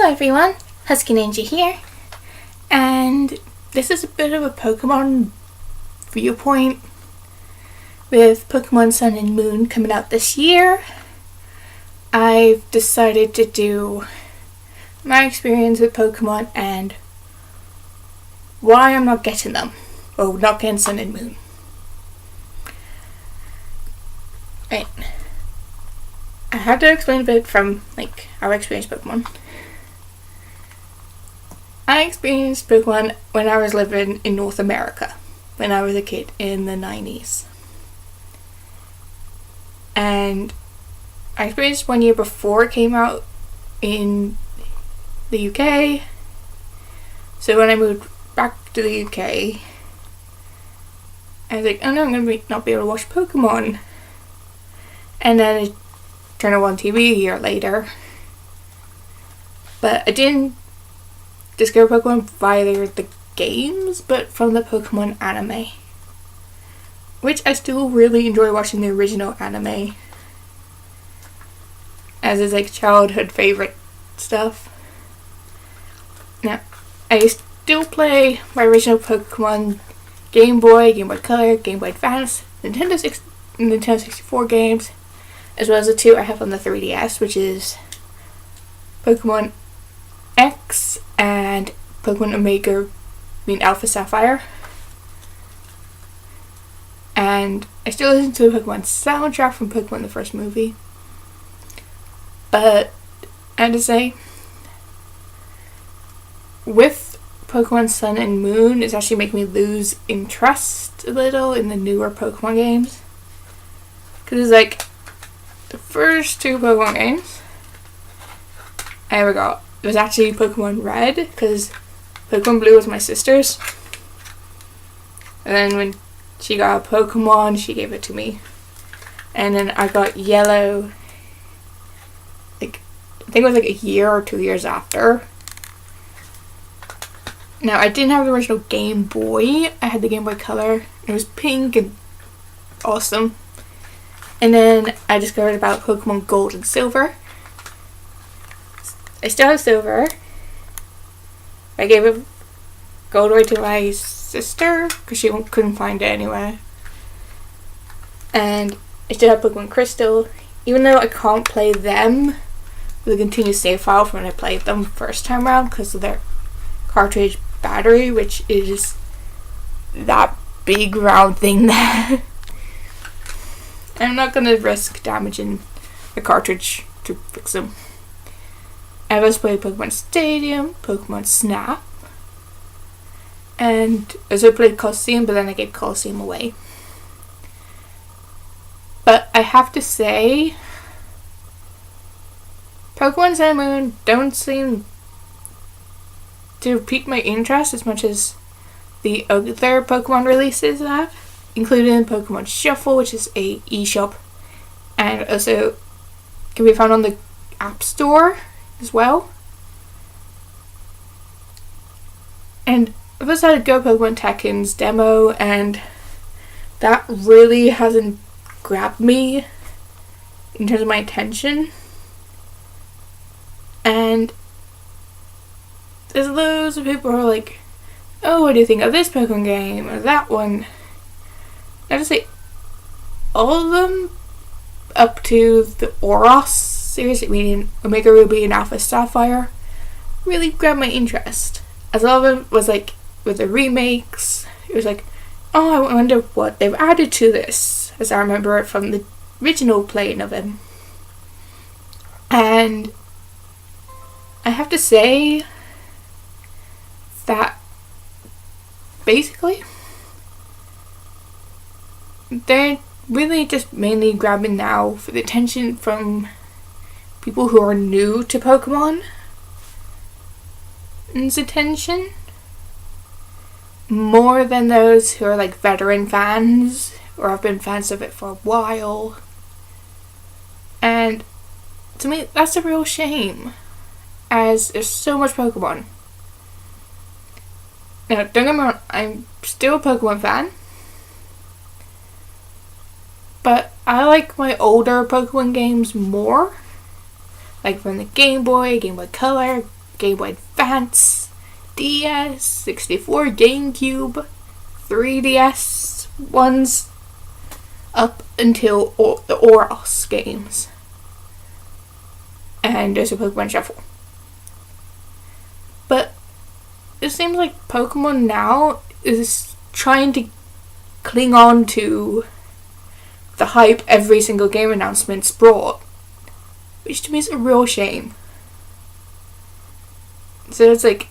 Hello everyone, Husky Ninja here, and this is a bit of a Pokemon viewpoint with Pokemon Sun and Moon coming out this year. I've decided to do my experience with Pokemon and why I'm not getting them, or not getting Sun and Moon. Right. I have to explain a bit from our experience Pokemon. I experienced Pokemon when I was living in North America, when I was a kid in the 90s. And I experienced 1 year before it came out in the UK. So when I moved back to the UK, I was like, oh no, I'm going to not be able to watch Pokemon. And then I turned on TV a year later. But I didn't discover Pokemon via the games, but from the Pokemon anime, which I still really enjoy watching the original anime, as is childhood favorite stuff. Now, I still play my original Pokemon Game Boy, Game Boy Color, Game Boy Advance, Nintendo 64 games, as well as the two I have on the 3DS, which is Pokemon X and Pokemon Omega Alpha Sapphire. And I still listen to the Pokemon soundtrack from Pokemon the first movie. But I have to say, with Pokemon Sun and Moon, it's actually making me lose interest a little in the newer Pokemon games. Because it's the first two Pokemon games I ever got, it was actually Pokemon Red, because Pokemon Blue was my sister's. And then when she got a Pokemon, she gave it to me. And then I got Yellow, I think it was a year or 2 years after. Now, I didn't have the original Game Boy. I had the Game Boy Color. It was pink and awesome. And then I discovered about Pokemon Gold and Silver. I still have Silver. I gave it Gold away to my sister because she couldn't find it anywhere. And I still have Pokemon Crystal, even though I can't play them with a continuous save file from when I played them first time around because of their cartridge battery, which is that big round thing there. I'm not going to risk damaging the cartridge to fix them. I've also played Pokemon Stadium, Pokemon Snap, and I also played Colosseum, but then I gave Colosseum away. But I have to say, Pokemon Sun and Moon don't seem to pique my interest as much as the other Pokemon releases have, including Pokemon Shuffle, which is a eShop, and also can be found on the App Store as well. And I've also had Go Pokemon Tekken's demo, and that really hasn't grabbed me in terms of my attention. And there's loads of people who are like, oh, what do you think of this Pokemon game or that one? I have to say, all of them up to the Oros series, meaning Omega Ruby and Alpha Sapphire, really grabbed my interest. As all of them was with the remakes, it was oh, I wonder what they've added to this, as I remember it from the original playing of them. And I have to say that basically they're really just mainly grabbing now for the attention from people who are new to Pokemon and attention more than those who are veteran fans or have been fans of it for a while. And to me, that's a real shame, as there's so much Pokemon. Now, don't get me wrong, I'm still a Pokemon fan, but I like my older Pokemon games more, from the Game Boy, Game Boy Color, Game Boy Advance, DS, 64, GameCube, 3DS ones, up until the Oros games. And there's a Pokemon Shuffle. But it seems like Pokemon now is trying to cling on to the hype every single game announcement's brought, which to me is a real shame. So it's like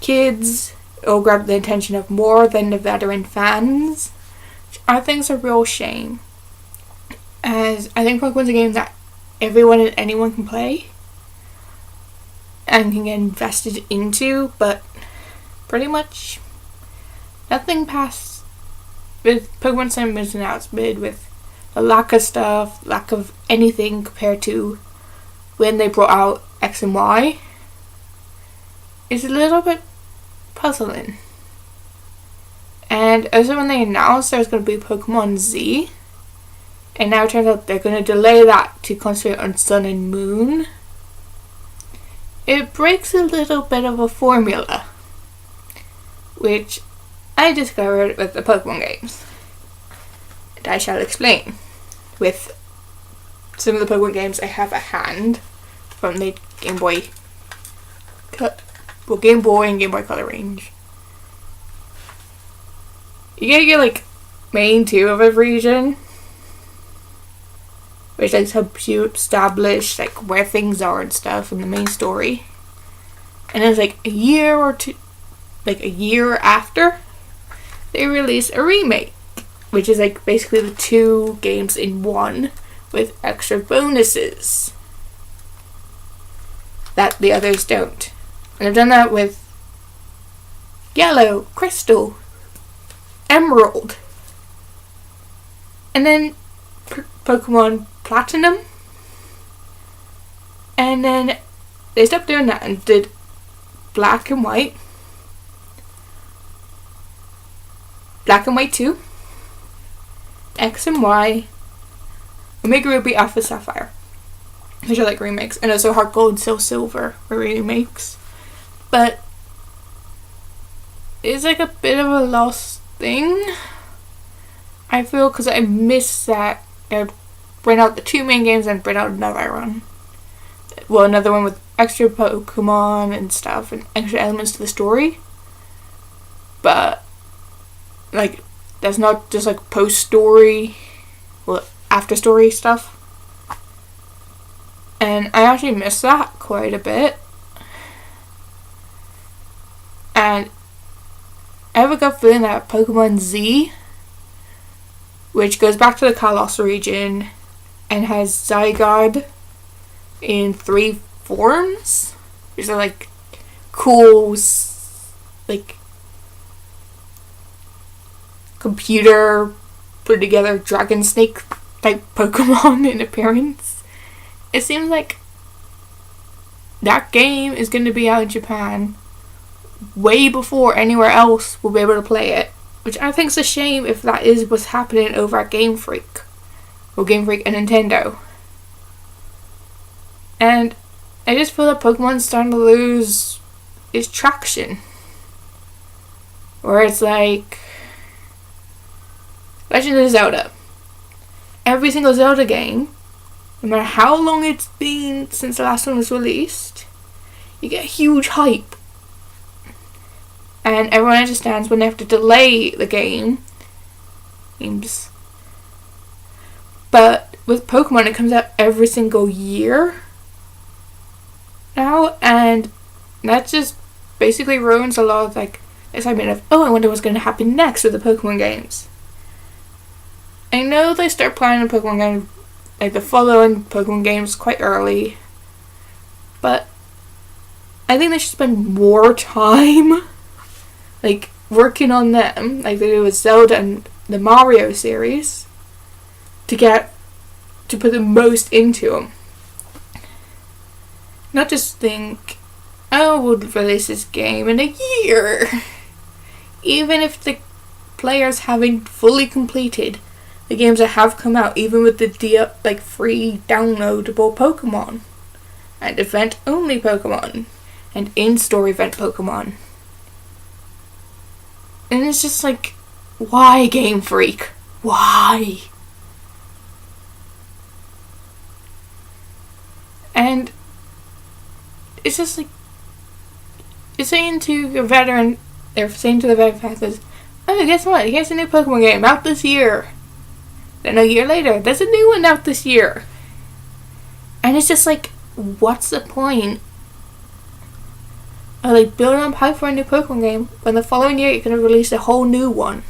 kids will grab the attention of more than the veteran fans, which I think is a real shame, as I think Pokemon's a game that everyone and anyone can play and can get invested into, but pretty much nothing past with Pokemon Sun Moon and Out's mid, with the lack of stuff, lack of anything compared to when they brought out X and Y, is a little bit puzzling. And also when they announced there was going to be Pokemon Z, and now it turns out they're going to delay that to concentrate on Sun and Moon, it breaks a little bit of a formula, which I discovered with the Pokemon games. And I shall explain. With some of the Pokemon games I have at hand from the Game Boy and Game Boy Color range. You get your like main two of every region, which like helps you establish like where things are and stuff in the main story. And then it's like a year or two, like a year after, they release a remake, which is like basically the two games in one with extra bonuses that the others don't. And I've done that with Yellow, Crystal, Emerald, and then Pokemon Platinum, and then they stopped doing that and did Black and White, Black and White 2, X and Y, Omega Ruby, Alpha Sapphire, which are like remakes, and also Heart Gold and Soul Silver are remakes. But it's like a bit of a lost thing, I feel, because I miss that. I'd bring out the two main games and bring out another one. Well, another one with extra Pokemon and stuff and extra elements to the story. But like, that's not just like post-story, well, after-story stuff. And I actually miss that quite a bit. And I have a gut feeling that Pokemon Z, which goes back to the Kalos region and has Zygarde in 3 forms, which are like cool, like computer put together dragon snake type Pokemon in appearance. It seems like that game is going to be out in Japan way before anywhere else will be able to play it, which I think is a shame if that is what's happening over at Game Freak, or Game Freak and Nintendo. And I just feel that Pokemon's starting to lose its traction, where it's like Legend of Zelda. Every single Zelda game, no matter how long it's been since the last one was released, you get huge hype. And everyone understands when they have to delay the games. But with Pokemon, it comes out every single year now, and that just basically ruins a lot of like excitement of, oh, I wonder what's going to happen next with the Pokemon games. I know they start planning the Pokemon game, like the following Pokemon games, quite early, but I think they should spend more time like working on them, like they do with Zelda and the Mario series, to put the most into them. Not just think, oh, we'll release this game in a year. Even if the players haven't fully completed the games that have come out, even with the free downloadable Pokemon. and event-only Pokemon, and in-store event Pokemon. And it's just like, why, Game Freak? Why? And it's just like, you're saying to your veteran, they're saying to the veteran fans, oh, guess what? Here's a new Pokemon game out this year. Then a year later, there's a new one out this year. And it's just like, what's the point of like building up hype for a new Pokemon game when the following year you're going to release a whole new one?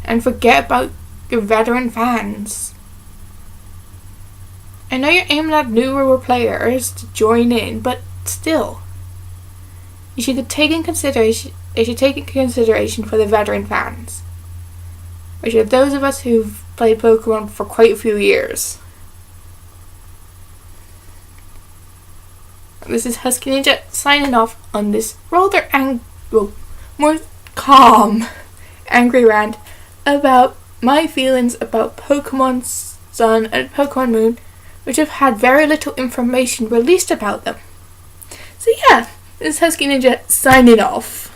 And forget about your veteran fans. I know you're aiming at newer players to join in, but still, you should take in consideration for the veteran fans, which are those of us who've played Pokemon for quite a few years. This is Husky Ninja signing off on this rather more calm, angry rant about my feelings about Pokemon Sun and Pokemon Moon, which have had very little information released about them. So yeah, this is Husky Ninja signing off.